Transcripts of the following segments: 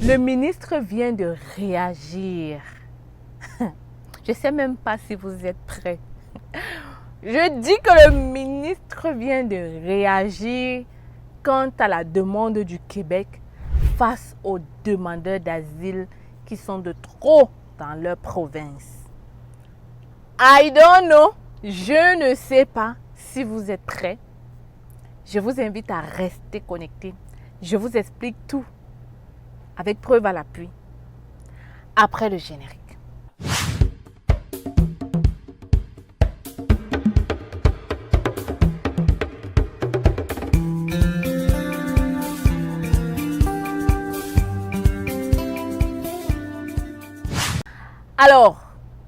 Le ministre vient de réagir. Je ne sais même pas si vous êtes prêts. Je dis que le ministre vient de réagir quant à la demande du Québec face aux demandeurs d'asile qui sont de trop dans leur province. I don't know. Je ne sais pas si vous êtes prêts. Je vous invite à rester connectés. Je vous explique tout avec preuve à l'appui après le générique. Alors,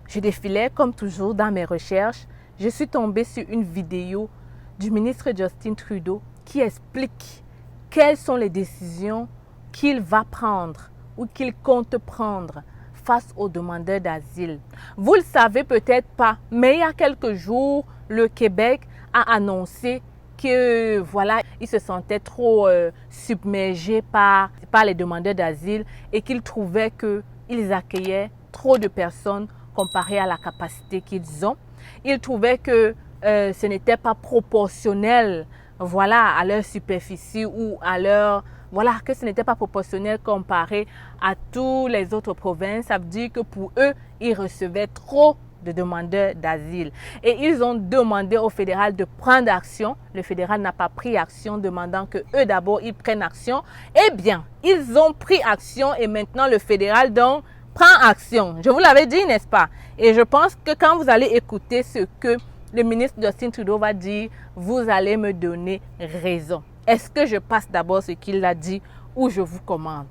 je défilais comme toujours dans mes recherches. Je suis tombée sur une vidéo du ministre Justin Trudeau qui explique quelles sont les décisions qu'il va prendre ou qu'il compte prendre face aux demandeurs d'asile. Vous ne le savez peut-être pas, mais il y a quelques jours, le Québec a annoncé que voilà, il se sentait trop submergé par les demandeurs d'asile et qu'il trouvait qu'ils accueillaient trop de personnes comparé à la capacité qu'ils ont. Ils trouvaient que ce n'était pas proportionnel, voilà, à leur superficie ou à leur... Voilà, que ce n'était pas proportionnel comparé à toutes les autres provinces. Ça veut dire que pour eux, ils recevaient trop de demandeurs d'asile. Et ils ont demandé au fédéral de prendre action. Le fédéral n'a pas pris action, demandant que eux d'abord, ils prennent action. Eh bien, ils ont pris action et maintenant le fédéral donc prend action. Je vous l'avais dit, n'est-ce pas? Et je pense que quand vous allez écouter ce que le ministre Justin Trudeau va dire, vous allez me donner raison. Est-ce que je passe d'abord ce qu'il a dit ou je vous commande?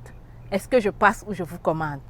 Est-ce que je passe ou je vous commande?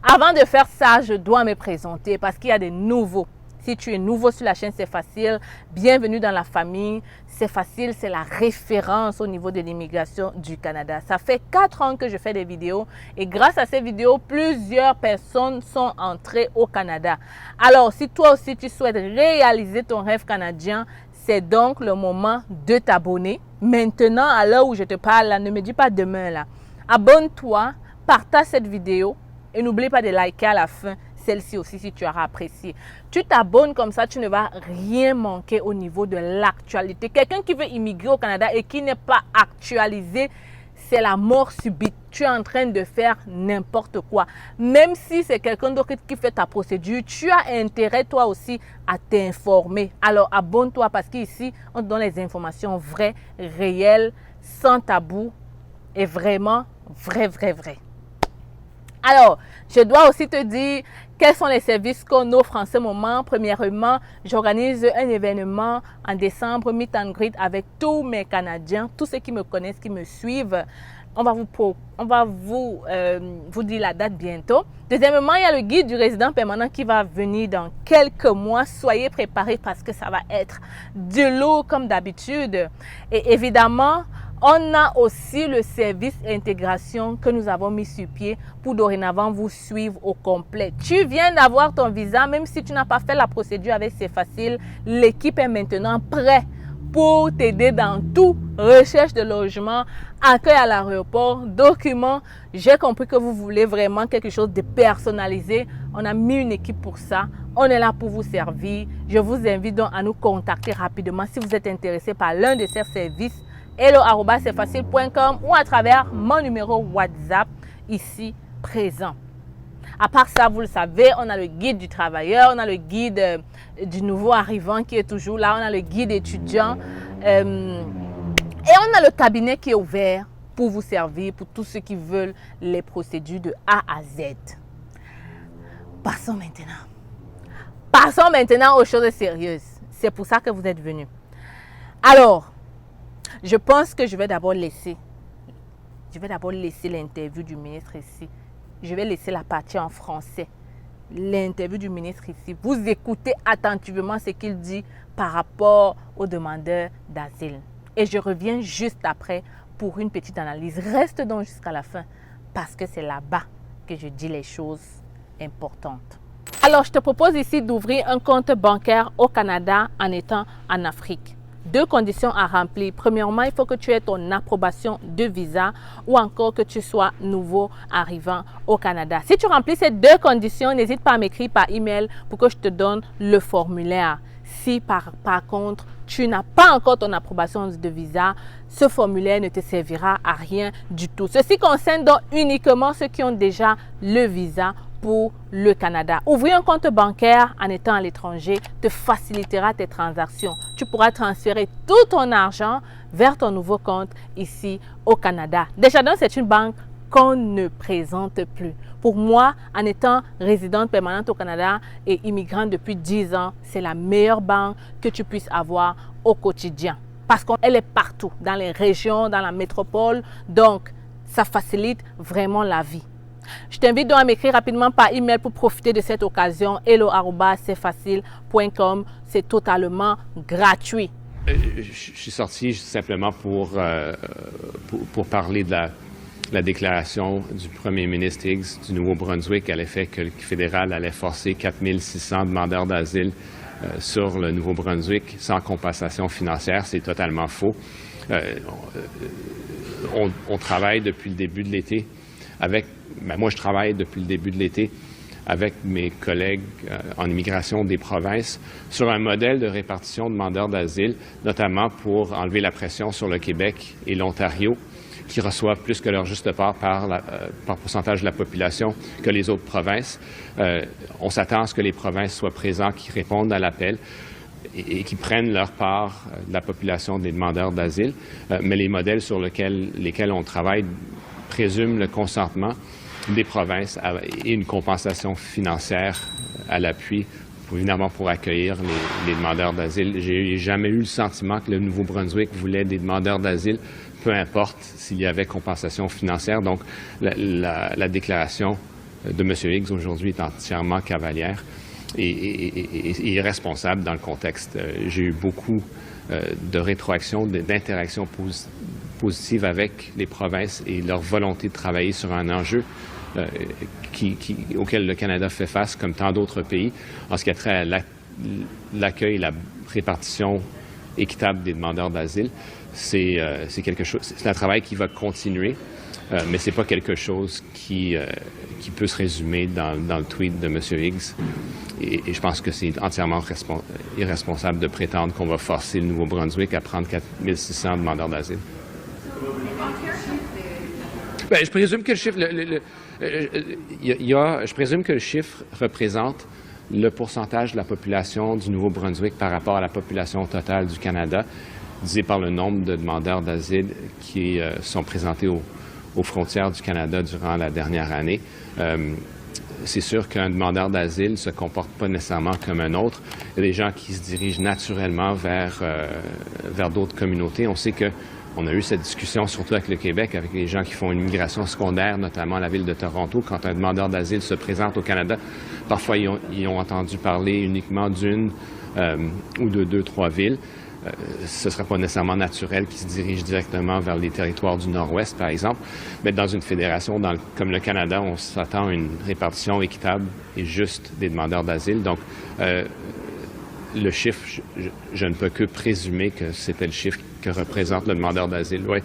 Avant de faire ça, je dois me présenter parce qu'il y a des nouveaux. Si tu es nouveau sur la chaîne, c'est facile. Bienvenue dans la famille. C'est facile, c'est la référence au niveau de l'immigration du Canada. Ça fait 4 ans que je fais des vidéos et grâce à ces vidéos, plusieurs personnes sont entrées au Canada. Alors, si toi aussi tu souhaites réaliser ton rêve canadien, c'est donc le moment de t'abonner. Maintenant, à l'heure où je te parle, là, ne me dis pas demain là. Abonne-toi, partage cette vidéo et n'oublie pas de liker à la fin celle-ci aussi si tu auras apprécié. Tu t'abonnes comme ça, tu ne vas rien manquer au niveau de l'actualité. Quelqu'un qui veut immigrer au Canada et qui n'est pas actualisé, c'est la mort subite. Tu es en train de faire n'importe quoi. Même si c'est quelqu'un d'autre qui fait ta procédure, tu as intérêt toi aussi à t'informer. Alors abonne-toi parce qu'ici, on te donne les informations vraies, réelles, sans tabou et vraiment vrai. Alors, je dois aussi te dire quels sont les services qu'on offre en ce moment. Premièrement, j'organise un événement en décembre, Meet and Greet avec tous mes Canadiens, tous ceux qui me connaissent, qui me suivent. On va vous dire la date bientôt. Deuxièmement, il y a le guide du résident permanent qui va venir dans quelques mois. Soyez préparés parce que ça va être de l'eau comme d'habitude. Et évidemment, on a aussi le service intégration que nous avons mis sur pied pour dorénavant vous suivre au complet. Tu viens d'avoir ton visa, même si tu n'as pas fait la procédure avec C'est Facile, l'équipe est maintenant prête pour t'aider dans tout, recherche de logement, accueil à l'aéroport, documents. J'ai compris que vous voulez vraiment quelque chose de personnalisé. On a mis une équipe pour ça. On est là pour vous servir. Je vous invite donc à nous contacter rapidement si vous êtes intéressé par l'un de ces services. hello@cetfacile.com ou à travers mon numéro WhatsApp ici présent. À part ça, vous le savez, on a le guide du travailleur, on a le guide du nouveau arrivant qui est toujours là, on a le guide étudiant et on a le cabinet qui est ouvert pour vous servir, pour tous ceux qui veulent les procédures de A à Z. Passons maintenant aux choses sérieuses. C'est pour ça que vous êtes venus. Alors, je pense que je vais d'abord laisser l'interview du ministre ici. Je vais laisser la partie en français. L'interview du ministre ici. Vous écoutez attentivement ce qu'il dit par rapport aux demandeurs d'asile. Et je reviens juste après pour une petite analyse. Reste donc jusqu'à la fin parce que c'est là-bas que je dis les choses importantes. Alors, je te propose ici d'ouvrir un compte bancaire au Canada en étant en Afrique. 2 conditions à remplir. Premièrement, il faut que tu aies ton approbation de visa ou encore que tu sois nouveau arrivant au Canada. Si tu remplis ces 2 conditions, n'hésite pas à m'écrire par email pour que je te donne le formulaire. Si par contre, tu n'as pas encore ton approbation de visa, ce formulaire ne te servira à rien du tout. Ceci concerne donc uniquement ceux qui ont déjà le visa pour le Canada. Ouvrir un compte bancaire en étant à l'étranger te facilitera tes transactions. Tu pourras transférer tout ton argent vers ton nouveau compte ici au Canada. Desjardins, c'est une banque qu'on ne présente plus. Pour moi, en étant résidente permanente au Canada et immigrante depuis 10 ans, c'est la meilleure banque que tu puisses avoir au quotidien. Parce qu'elle est partout, dans les régions, dans la métropole. Donc, ça facilite vraiment la vie. Je t'invite donc à m'écrire rapidement par email pour profiter de cette occasion. hello@cfacile.com. C'est totalement gratuit. Je suis sorti simplement pour parler de la déclaration du premier ministre Higgs du Nouveau-Brunswick à l'effet que le fédéral allait forcer 4600 demandeurs d'asile sur le Nouveau-Brunswick sans compensation financière. C'est totalement faux. On travaille depuis le début de l'été moi, je travaille depuis le début de l'été avec mes collègues en immigration des provinces sur un modèle de répartition de demandeurs d'asile, notamment pour enlever la pression sur le Québec et l'Ontario, qui reçoivent plus que leur juste part par pourcentage de la population que les autres provinces. On s'attend à ce que les provinces soient présentes, qui répondent à l'appel et qui prennent leur part de la population des demandeurs d'asile. Mais les modèles sur lesquels on travaille présument le consentement des provinces et une compensation financière à l'appui, évidemment pour accueillir les demandeurs d'asile. J'ai jamais eu le sentiment que le Nouveau-Brunswick voulait des demandeurs d'asile, peu importe s'il y avait compensation financière. Donc, la déclaration de M. Higgs aujourd'hui est entièrement cavalière et irresponsable dans le contexte. J'ai eu beaucoup de rétroactions, d'interactions positives avec les provinces et leur volonté de travailler sur un enjeu auquel le Canada fait face, comme tant d'autres pays, en ce qui a trait à l'accueil et la répartition équitable des demandeurs d'asile. C'est quelque chose, c'est un travail qui va continuer, mais c'est pas quelque chose qui peut se résumer dans le tweet de M. Higgs. Et je pense que c'est entièrement irresponsable de prétendre qu'on va forcer le Nouveau-Brunswick à prendre 4600 demandeurs d'asile. Bien, je présume que le chiffre, je présume que le chiffre représente le pourcentage de la population du Nouveau-Brunswick par rapport à la population totale du Canada, divisé par le nombre de demandeurs d'asile qui sont présentés aux frontières du Canada durant la dernière année. C'est sûr qu'un demandeur d'asile ne se comporte pas nécessairement comme un autre. Il y a des gens qui se dirigent naturellement vers d'autres communautés. On sait qu'on a eu cette discussion surtout avec le Québec, avec les gens qui font une migration secondaire, notamment à la ville de Toronto. Quand un demandeur d'asile se présente au Canada, parfois ils ont entendu parler uniquement d'une ou de 2, 3 villes. Ce ne serait pas nécessairement naturel qu'ils se dirigent directement vers les territoires du Nord-Ouest, par exemple. Mais dans une fédération comme le Canada, on s'attend à une répartition équitable et juste des demandeurs d'asile. Donc, le chiffre, je ne peux que présumer que c'était le chiffre que représente le demandeur d'asile. Ouais.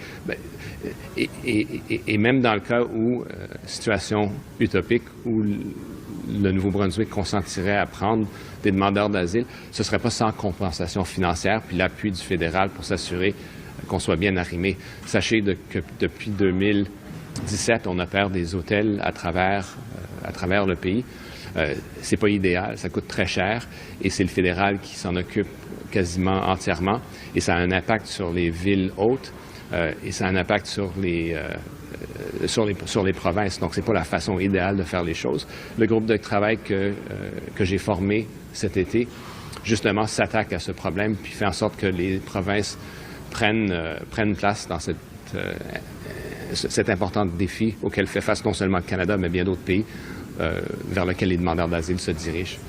Et même dans le cas où, situation utopique, où le Nouveau-Brunswick consentirait à prendre des demandeurs d'asile, ce ne serait pas sans compensation financière, puis l'appui du fédéral pour s'assurer qu'on soit bien arrimé. Sachez que depuis 2017, on opère des hôtels à travers le pays. C'est pas idéal, ça coûte très cher, et c'est le fédéral qui s'en occupe quasiment entièrement, et ça a un impact sur les villes hautes, et ça a un impact sur les provinces. Donc, c'est pas la façon idéale de faire les choses. Le groupe de travail que j'ai formé cet été, justement, s'attaque à ce problème, puis fait en sorte que les provinces prennent place dans cet important défi auquel fait face non seulement le Canada, mais bien d'autres pays vers lesquels les demandeurs d'asile se dirigent.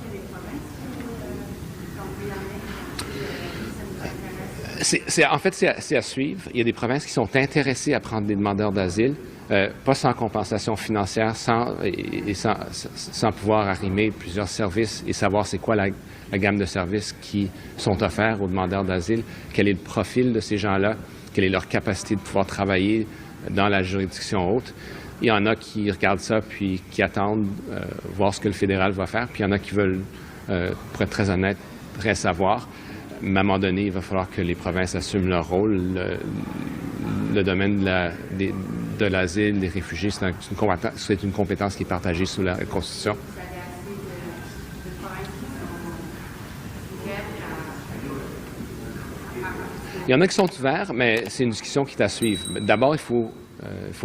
En fait, c'est à suivre. Il y a des provinces qui sont intéressées à prendre des demandeurs d'asile. pas sans compensation financière, sans pouvoir arrimer plusieurs services et savoir c'est quoi la gamme de services qui sont offerts aux demandeurs d'asile, quel est le profil de ces gens-là, quelle est leur capacité de pouvoir travailler dans la juridiction haute. Il y en a qui regardent ça puis qui attendent voir ce que le fédéral va faire, puis il y en a qui veulent, pour être très honnête, rien savoir. Mais à un moment donné, il va falloir que les provinces assument leur rôle. Le domaine de l'asile, des réfugiés, c'est une compétence qui est partagée sous la Constitution. Il y en a qui sont ouverts, mais c'est une discussion qui est à suivre. D'abord, il faut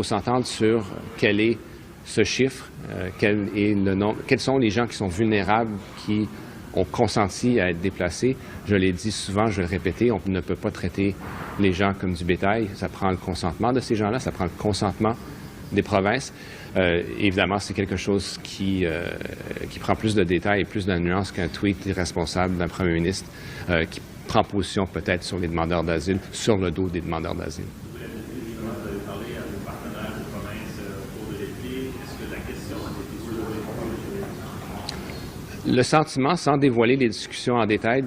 s'entendre sur quel est ce chiffre, quels sont les gens qui sont vulnérables, qui ont consenti à être déplacés. Je l'ai dit souvent, je vais le répéter, on ne peut pas traiter les gens comme du bétail. Ça prend le consentement de ces gens-là, ça prend le consentement des provinces. Évidemment, c'est quelque chose qui prend plus de détails et plus de nuances qu'un tweet irresponsable d'un premier ministre qui prend position peut-être sur les demandeurs d'asile, sur le dos des demandeurs d'asile. Le sentiment, sans dévoiler les discussions en détail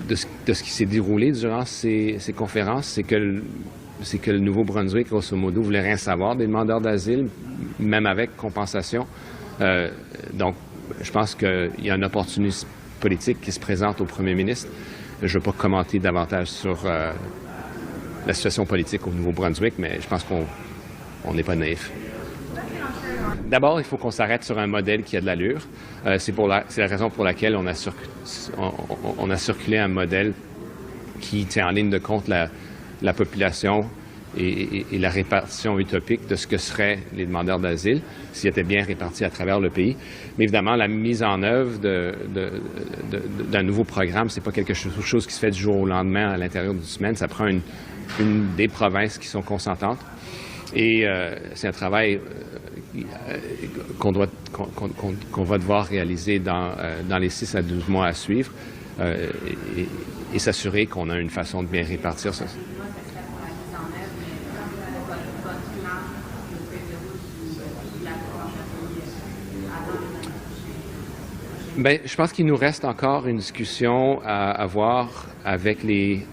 de ce qui s'est déroulé durant ces conférences, c'est que le Nouveau-Brunswick, grosso modo, voulait rien savoir des demandeurs d'asile, même avec compensation. Donc, je pense qu'il y a un opportunisme politique qui se présente au premier ministre. Je ne veux pas commenter davantage sur la situation politique au Nouveau-Brunswick, mais je pense qu'on n'est pas naïf. D'abord, il faut qu'on s'arrête sur un modèle qui a de l'allure. C'est la raison pour laquelle on a circulé un modèle qui tient en ligne de compte la population et la répartition utopique de ce que seraient les demandeurs d'asile s'ils étaient bien répartis à travers le pays. Mais évidemment, la mise en œuvre d'un nouveau programme, c'est pas quelque chose qui se fait du jour au lendemain à l'intérieur d'une semaine. Ça prend une des provinces qui sont consentantes. Et c'est un travail qu'on va devoir réaliser dans les 6 à 12 mois à suivre et s'assurer qu'on a une façon de bien répartir ça. Bien, je pense qu'il nous reste encore une discussion à avoir avec mes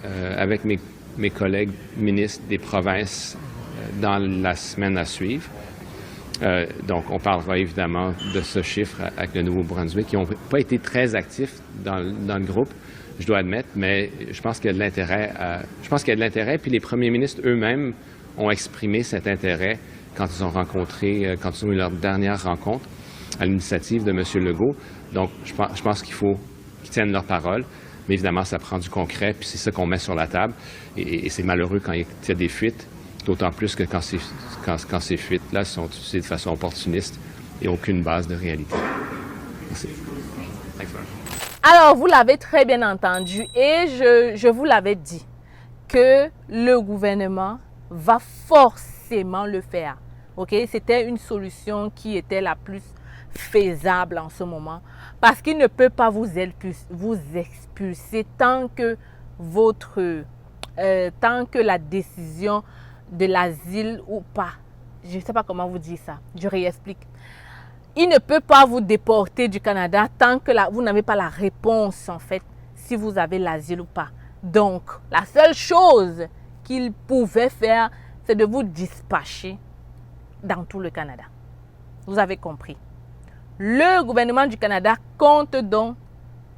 collègues ministres des provinces dans la semaine à suivre. Donc, on parlera évidemment de ce chiffre avec le Nouveau-Brunswick, qui n'ont pas été très actifs dans le groupe, je dois admettre, mais je pense qu'il y a de l'intérêt. Puis les premiers ministres eux-mêmes ont exprimé cet intérêt quand ils ont eu leur dernière rencontre à l'initiative de M. Legault. Donc, je pense qu'il faut qu'ils tiennent leur parole. Mais évidemment, ça prend du concret, puis c'est ça qu'on met sur la table. Et c'est malheureux quand il y a des fuites, d'autant plus que quand ces fuites-là sont utilisées de façon opportuniste et aucune base de réalité. Merci. Alors, vous l'avez très bien entendu et je vous l'avais dit que le gouvernement va forcément le faire. Ok, c'était une solution qui était la plus faisable en ce moment parce qu'il ne peut pas vous expulser tant que la décision de l'asile ou pas, je ne sais pas comment vous dire ça, je réexplique. Il ne peut pas vous déporter du Canada tant que vous n'avez pas la réponse en fait, si vous avez l'asile ou pas. Donc, la seule chose qu'il pouvait faire, c'est de vous dispatcher dans tout le Canada. Vous avez compris. Le gouvernement du Canada compte donc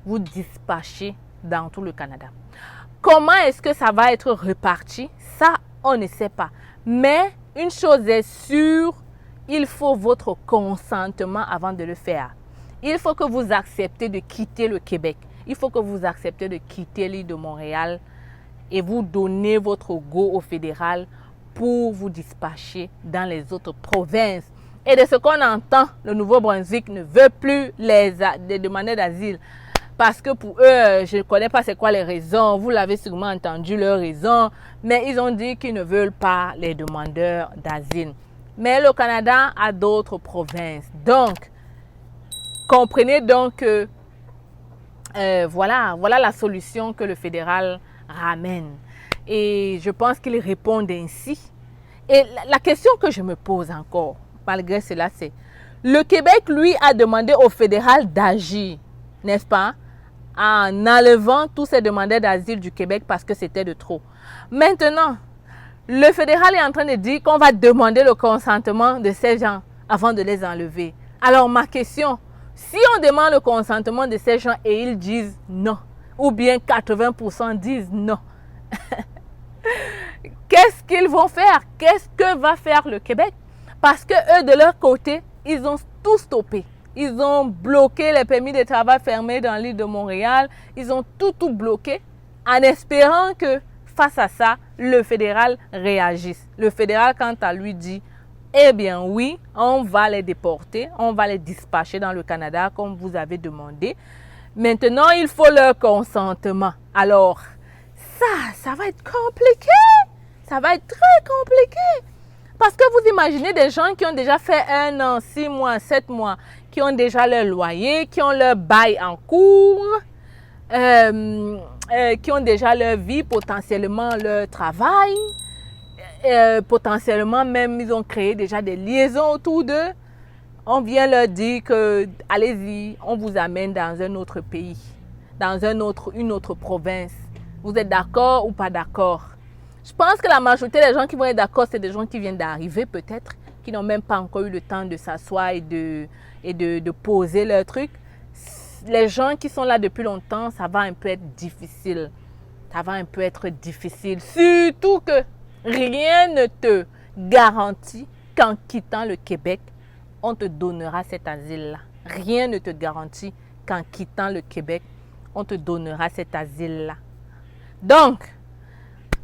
vous dispatcher dans tout le Canada. Comment est-ce que ça va être reparti? Ça, on ne sait pas. Mais une chose est sûre, il faut votre consentement avant de le faire. Il faut que vous acceptez de quitter le Québec. Il faut que vous acceptez de quitter l'île de Montréal et vous donnez votre go au fédéral pour vous dispatcher dans les autres provinces. Et de ce qu'on entend, le Nouveau-Brunswick ne veut plus les demandeurs d'asile. Parce que pour eux, je ne connais pas c'est quoi les raisons. Vous l'avez sûrement entendu, leurs raisons. Mais ils ont dit qu'ils ne veulent pas les demandeurs d'asile. Mais le Canada a d'autres provinces. Donc, comprenez donc que voilà la solution que le fédéral ramène. Et je pense qu'ils répondent ainsi. Et la question que je me pose encore, malgré cela, c'est le Québec, lui, a demandé au fédéral d'agir, n'est-ce pas, en enlevant tous ces demandeurs d'asile du Québec parce que c'était de trop. Maintenant, le fédéral est en train de dire qu'on va demander le consentement de ces gens avant de les enlever. Alors ma question, si on demande le consentement de ces gens et ils disent non, ou bien 80% disent non, qu'est-ce qu'ils vont faire? Qu'est-ce que va faire le Québec? Parce que eux, de leur côté, ils ont tout stoppé. Ils ont bloqué les permis de travail fermés dans l'île de Montréal. Ils ont tout bloqué en espérant que face à ça, le fédéral réagisse. Le fédéral, quant à lui, dit eh bien oui, on va les déporter, on va les dispatcher dans le Canada comme vous avez demandé. Maintenant, il faut leur consentement. Alors, ça va être compliqué. Ça va être très compliqué. Parce que vous imaginez des gens qui ont déjà fait 1 an, 6 mois, 7 mois, qui ont déjà leur loyer, qui ont leur bail en cours, qui ont déjà leur vie, potentiellement leur travail, potentiellement même ils ont créé déjà des liaisons autour d'eux. On vient leur dire que allez-y, on vous amène dans un autre pays, dans une autre province. Vous êtes d'accord ou pas d'accord? Je pense que la majorité des gens qui vont être d'accord, c'est des gens qui viennent d'arriver peut-être, qui n'ont même pas encore eu le temps de s'asseoir et de poser leur truc. Les gens qui sont là depuis longtemps, ça va un peu être difficile. Ça va un peu être difficile. Surtout que rien ne te garantit qu'en quittant le Québec, on te donnera cet asile-là. Rien ne te garantit qu'en quittant le Québec, on te donnera cet asile-là. Donc,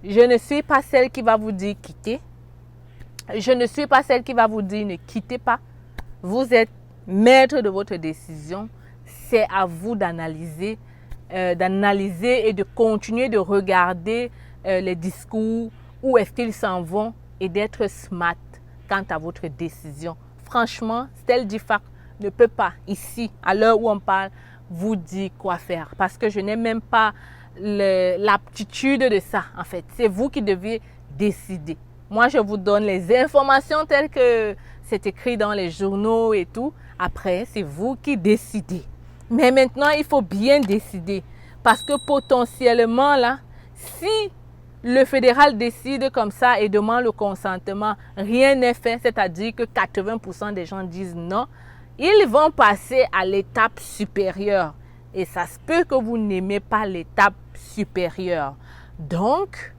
je ne suis pas celle qui va vous dire quitter. Je ne suis pas celle qui va vous dire ne quittez pas. Vous êtes maître de votre décision. C'est à vous d'analyser et de continuer de regarder les discours, où est-ce qu'ils s'en vont et d'être smart quant à votre décision. Franchement, Stell Diffac ne peut pas ici, à l'heure où on parle, vous dire quoi faire parce que je n'ai même pas l'aptitude de ça, en fait. C'est vous qui devez décider. Moi, je vous donne les informations telles que c'est écrit dans les journaux et tout. Après, c'est vous qui décidez. Mais maintenant, il faut bien décider. Parce que potentiellement, là, si le fédéral décide comme ça et demande le consentement, rien n'est fait, c'est-à-dire que 80% des gens disent non, ils vont passer à l'étape supérieure. Et ça se peut que vous n'aimez pas l'étape supérieure. Donc,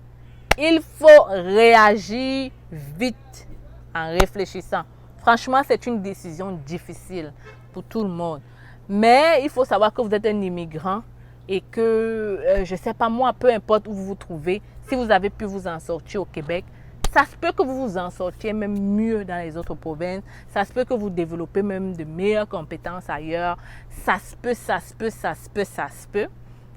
il faut réagir vite en réfléchissant. Franchement, c'est une décision difficile pour tout le monde. Mais il faut savoir que vous êtes un immigrant et que, je ne sais pas moi, peu importe où vous vous trouvez, si vous avez pu vous en sortir au Québec, ça se peut que vous vous en sortiez même mieux dans les autres provinces. Ça se peut que vous développez même de meilleures compétences ailleurs. Ça se peut.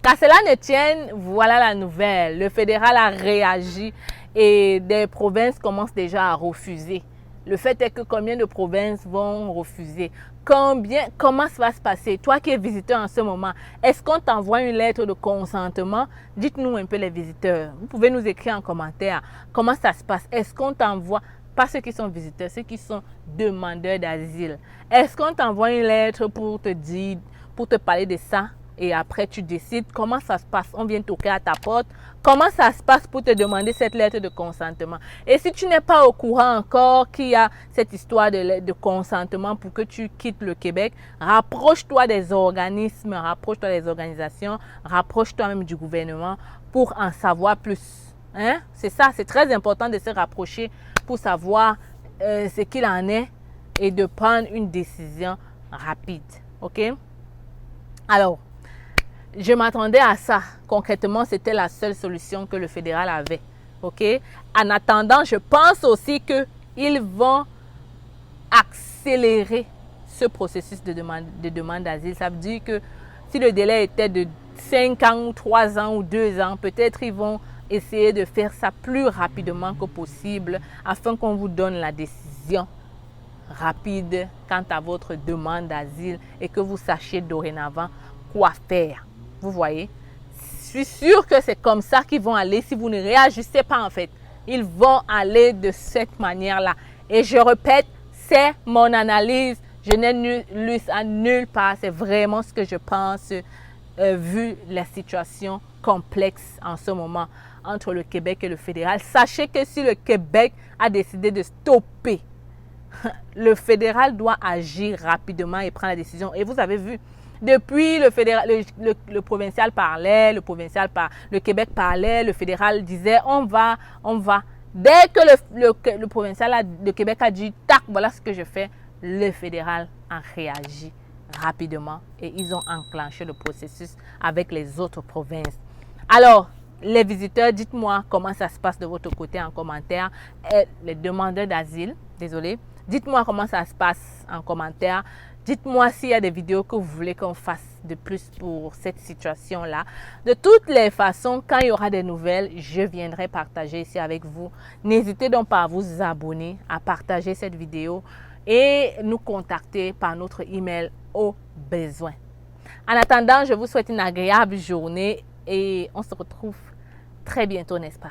Qu'à cela ne tienne, voilà la nouvelle. Le fédéral a réagi et des provinces commencent déjà à refuser. Le fait est que combien de provinces vont refuser? Comment ça va se passer? Toi qui es visiteur en ce moment, est-ce qu'on t'envoie une lettre de consentement? Dites-nous un peu les visiteurs. Vous pouvez nous écrire en commentaire comment ça se passe. Est-ce qu'on t'envoie, pas ceux qui sont visiteurs, ceux qui sont demandeurs d'asile. Est-ce qu'on t'envoie une lettre pour te dire, pour te parler de ça? Et après, tu décides comment ça se passe. On vient toquer à ta porte. Comment ça se passe pour te demander cette lettre de consentement? Et si tu n'es pas au courant encore qu'il y a cette histoire de consentement pour que tu quittes le Québec, rapproche-toi des organismes, rapproche-toi des organisations, rapproche-toi même du gouvernement pour en savoir plus. Hein? C'est ça, c'est très important de se rapprocher pour savoir ce qu'il en est et de prendre une décision rapide. OK? Alors, je m'attendais à ça. Concrètement, c'était la seule solution que le fédéral avait. OK? En attendant, je pense aussi qu'ils vont accélérer ce processus de demande d'asile. Ça veut dire que si le délai était de 5 ans ou 3 ans ou 2 ans, peut-être ils vont essayer de faire ça plus rapidement que possible afin qu'on vous donne la décision rapide quant à votre demande d'asile et que vous sachiez dorénavant quoi faire. Vous voyez? Je suis sûre que c'est comme ça qu'ils vont aller si vous ne réagissez pas en fait. Ils vont aller de cette manière-là. Et je répète, c'est mon analyse. Je n'ai lu ça nulle part. C'est vraiment ce que je pense, vu la situation complexe en ce moment entre le Québec et le fédéral. Sachez que si le Québec a décidé de stopper, le fédéral doit agir rapidement et prendre la décision. Et vous avez vu, depuis le provincial parlait, le Québec parlait, le fédéral disait on va. Dès que le provincial, le Québec a dit tac, voilà ce que je fais, le fédéral a réagi rapidement et ils ont enclenché le processus avec les autres provinces. Alors, les visiteurs, dites-moi comment ça se passe de votre côté en commentaire. Et les demandeurs d'asile, désolé, dites-moi comment ça se passe en commentaire. Dites-moi s'il y a des vidéos que vous voulez qu'on fasse de plus pour cette situation-là. De toutes les façons, quand il y aura des nouvelles, je viendrai partager ici avec vous. N'hésitez donc pas à vous abonner, à partager cette vidéo et nous contacter par notre email au besoin. En attendant, je vous souhaite une agréable journée et on se retrouve très bientôt, n'est-ce pas?